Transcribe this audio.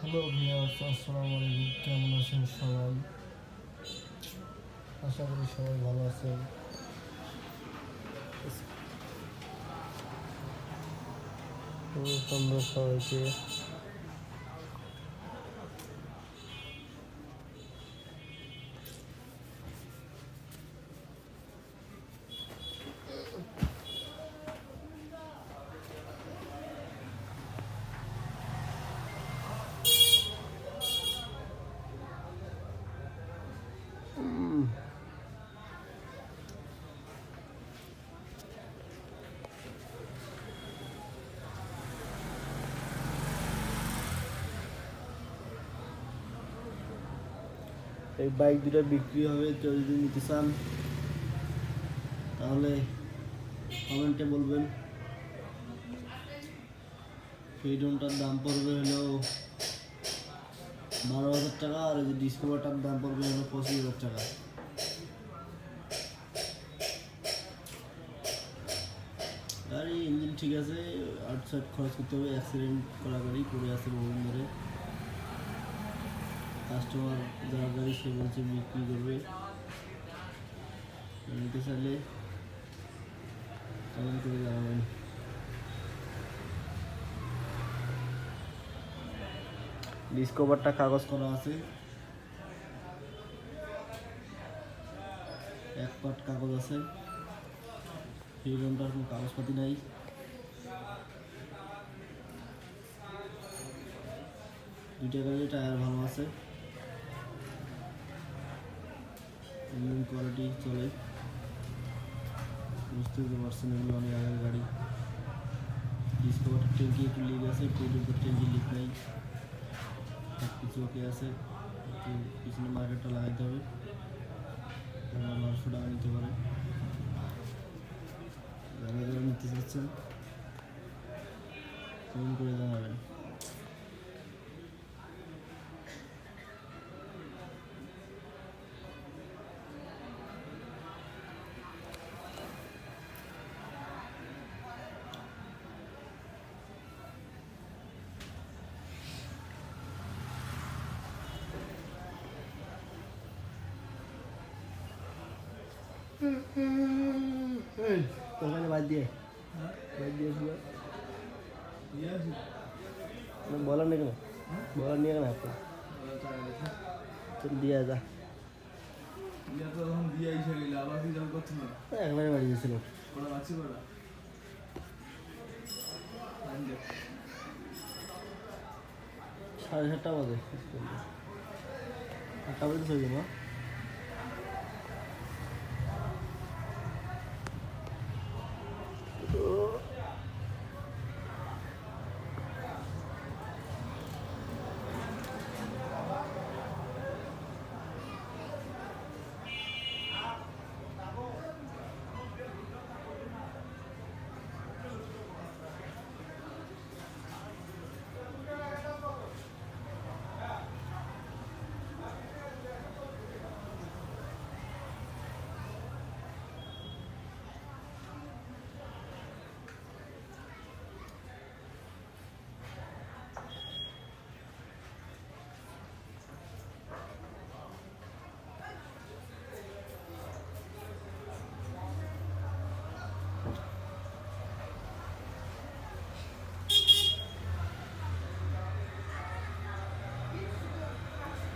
Hello viewers, আসসালামু আলাইকুম। কেমন আছেন সবাই? আশা করি সবাই ভালো আছেন। সুন্দর সবাইকে। এই বাইক দুটো বিক্রি হবে, কেউ যদি নিতে চান তাহলে কমেন্টে বলবেন। ফ্রিডমটার দাম পড়বে হলো 12,000 টাকা, আর এই যে ডিসকভারটার দাম পড়বে হলো 25,000 টাকা। গাড়ি ইঞ্জিন ঠিক আছে, আউটসাইড খরচ করতে হবে। অ্যাক্সিডেন্ট করা গাড়ি পড়ে আছে বহুদিন ধরে। কাস্টমার যার গাড়ি সে বলছে বিক্রি করবে। নিতে চাইলে কমেন্ট করে জানাবেন। ডিসকভারটা কাগজ করা আছে, এক পাট কাগজ আছে। ফ্রিডমটার কোনো কাগজপাতি নাই। দুইটা গাড়ি টায়ার ভালো আছে, ইঞ্জিন কোয়ালিটি চলে। বুঝতে পারছেন এগুলো অনেক আগের গাড়ি। ডিসকভারটার ট্যাঙ্কি একটু লিক আছে, ফ্রিডমের ট্যাঙ্কি লিক নাই, সব কিছু ওকে আছে। একটু পিছনে মার্কেটটা লাগাইতে হবে, 1200 টাকা নিতে পারে। যারা যারা নিতে চাচ্ছেন ফোন করে জানাবেন। তোকে বাদ দিয়ে বলার নেই কেন, বলার নিয়ে কেন আপনার চল দিয়ে যা। একবারে বাড়ি গেছিল 7:30 বাজে, 8টা বাজে তো চলে যাবো।